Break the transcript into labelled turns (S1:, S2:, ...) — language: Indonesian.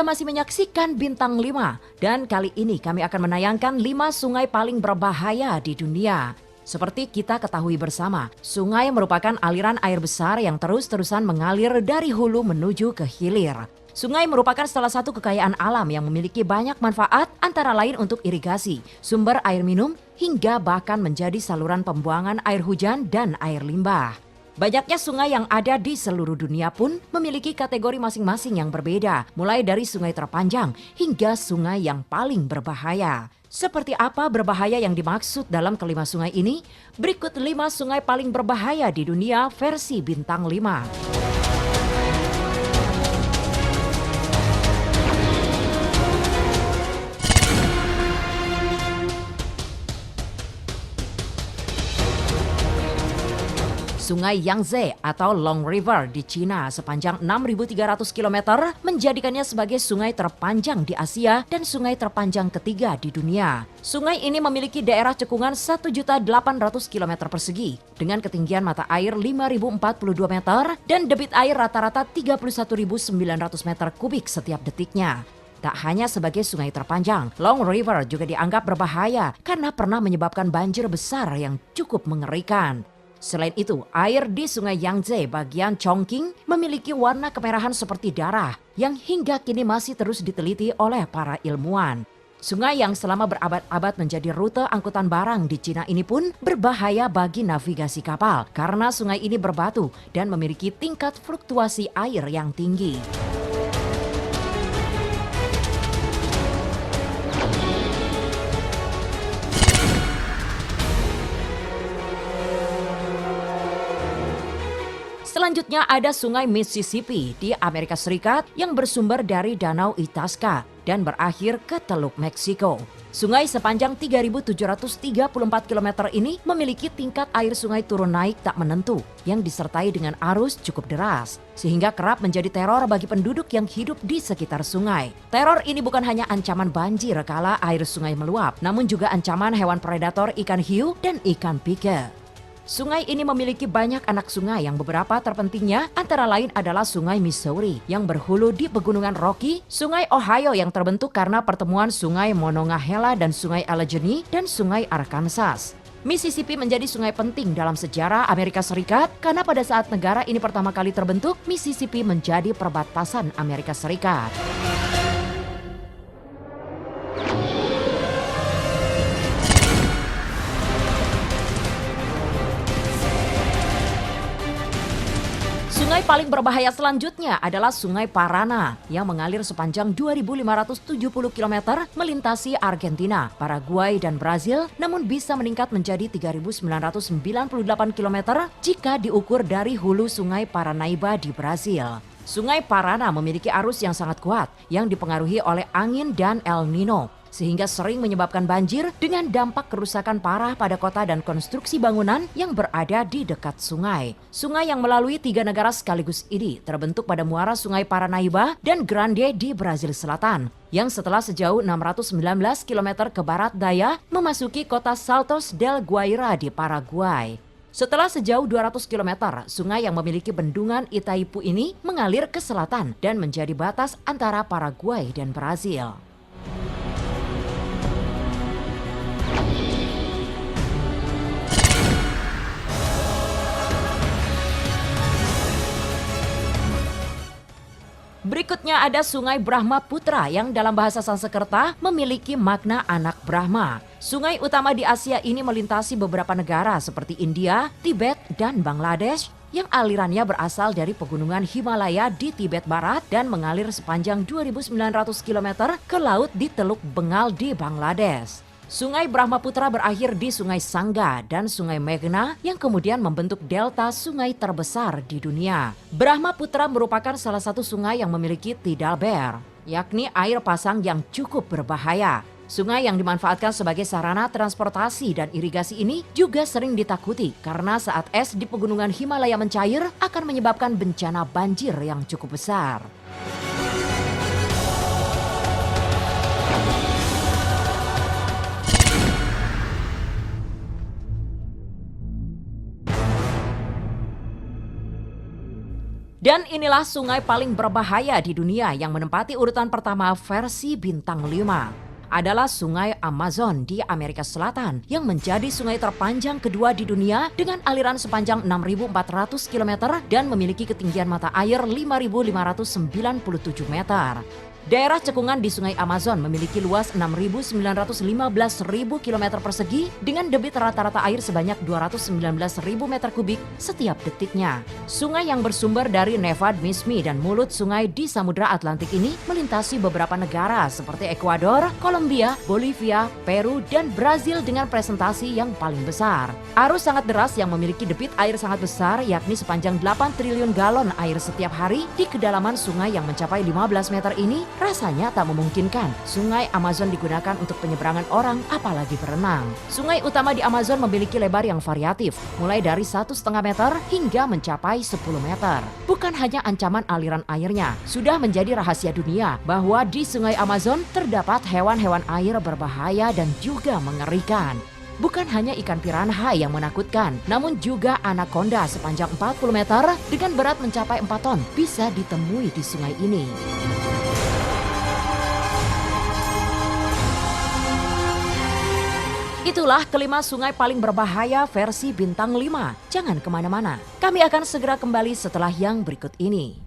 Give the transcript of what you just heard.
S1: masih menyaksikan Bintang 5 dan kali ini kami akan menayangkan 5 sungai paling berbahaya di dunia. Seperti kita ketahui bersama, sungai merupakan aliran air besar yang terus-terusan mengalir dari hulu menuju ke hilir. Sungai merupakan salah satu kekayaan alam yang memiliki banyak manfaat antara lain untuk irigasi, sumber air minum, hingga bahkan menjadi saluran pembuangan air hujan dan air limbah. Banyaknya sungai yang ada di seluruh dunia pun memiliki kategori masing-masing yang berbeda, mulai dari sungai terpanjang hingga sungai yang paling berbahaya. Seperti apa berbahaya yang dimaksud dalam kelima sungai ini? Berikut 5 sungai paling berbahaya di dunia versi Bintang 5. Sungai Yangtze atau Long River di Cina sepanjang 6.300 km menjadikannya sebagai sungai terpanjang di Asia dan sungai terpanjang ketiga di dunia. Sungai ini memiliki daerah cekungan 1.800 km persegi dengan ketinggian mata air 5.042 meter dan debit air rata-rata 31.900 meter kubik setiap detiknya. Tak hanya sebagai sungai terpanjang, Long River juga dianggap berbahaya karena pernah menyebabkan banjir besar yang cukup mengerikan. Selain itu, air di sungai Yangtze bagian Chongqing memiliki warna kemerahan seperti darah yang hingga kini masih terus diteliti oleh para ilmuwan. Sungai yang selama berabad-abad menjadi rute angkutan barang di Cina ini pun berbahaya bagi navigasi kapal karena sungai ini berbatu dan memiliki tingkat fluktuasi air yang tinggi. Selanjutnya ada sungai Mississippi di Amerika Serikat yang bersumber dari Danau Itasca dan berakhir ke Teluk Meksiko. Sungai sepanjang 3.734 km ini memiliki tingkat air sungai turun naik tak menentu yang disertai dengan arus cukup deras, sehingga kerap menjadi teror bagi penduduk yang hidup di sekitar sungai. Teror ini bukan hanya ancaman banjir kala air sungai meluap, namun juga ancaman hewan predator ikan hiu dan ikan pike. Sungai ini memiliki banyak anak sungai yang beberapa terpentingnya antara lain adalah Sungai Missouri yang berhulu di Pegunungan Rocky, Sungai Ohio yang terbentuk karena pertemuan Sungai Monongahela dan Sungai Allegheny, dan Sungai Arkansas. Mississippi menjadi sungai penting dalam sejarah Amerika Serikat karena pada saat negara ini pertama kali terbentuk, Mississippi menjadi perbatasan Amerika Serikat. Sungai paling berbahaya selanjutnya adalah Sungai Parana yang mengalir sepanjang 2.570 km melintasi Argentina, Paraguay, dan Brazil, namun bisa meningkat menjadi 3.998 km jika diukur dari hulu Sungai Paranaíba di Brazil. Sungai Parana memiliki arus yang sangat kuat yang dipengaruhi oleh angin dan El Nino, sehingga sering menyebabkan banjir dengan dampak kerusakan parah pada kota dan konstruksi bangunan yang berada di dekat sungai. Sungai yang melalui 3 negara sekaligus ini terbentuk pada muara Sungai Paranaíba dan Grande di Brazil Selatan, yang setelah sejauh 619 km ke barat daya memasuki kota Saltos del Guaira di Paraguay. Setelah sejauh 200 km, sungai yang memiliki bendungan Itaipu ini mengalir ke selatan dan menjadi batas antara Paraguay dan Brazil. Berikutnya ada Sungai Brahmaputra yang dalam bahasa Sanskerta memiliki makna anak Brahma. Sungai utama di Asia ini melintasi beberapa negara seperti India, Tibet, dan Bangladesh yang alirannya berasal dari pegunungan Himalaya di Tibet Barat dan mengalir sepanjang 2.900 km ke laut di Teluk Bengal di Bangladesh. Sungai Brahmaputra berakhir di Sungai Sangga dan Sungai Meghna yang kemudian membentuk delta sungai terbesar di dunia. Brahmaputra merupakan salah satu sungai yang memiliki tidal bear, yakni air pasang yang cukup berbahaya. Sungai yang dimanfaatkan sebagai sarana transportasi dan irigasi ini juga sering ditakuti karena saat es di pegunungan Himalaya mencair akan menyebabkan bencana banjir yang cukup besar. Dan inilah sungai paling berbahaya di dunia yang menempati urutan pertama versi bintang 5. Adalah sungai Amazon di Amerika Selatan yang menjadi sungai terpanjang kedua di dunia dengan aliran sepanjang 6.400 km dan memiliki ketinggian mata air 5.597 meter. Daerah cekungan di Sungai Amazon memiliki luas 6.915.000 km persegi dengan debit rata-rata air sebanyak 219.000 meter kubik setiap detiknya. Sungai yang bersumber dari Nevad Mismi dan mulut sungai di Samudra Atlantik ini melintasi beberapa negara seperti Ekuador, Kolombia, Bolivia, Peru, dan Brazil dengan presentasi yang paling besar. Arus sangat deras yang memiliki debit air sangat besar yakni sepanjang 8 triliun galon air setiap hari di kedalaman sungai yang mencapai 15 meter ini rasanya tak memungkinkan sungai Amazon digunakan untuk penyeberangan orang apalagi berenang. Sungai utama di Amazon memiliki lebar yang variatif, mulai dari 1,5 meter hingga mencapai 10 meter. Bukan hanya ancaman aliran airnya, sudah menjadi rahasia dunia bahwa di sungai Amazon terdapat hewan-hewan air berbahaya dan juga mengerikan. Bukan hanya ikan piranha yang menakutkan, namun juga anaconda sepanjang 40 meter dengan berat mencapai 4 ton bisa ditemui di sungai ini. Itulah kelima sungai paling berbahaya versi bintang 5. Jangan kemana-mana. Kami akan segera kembali setelah yang berikut ini.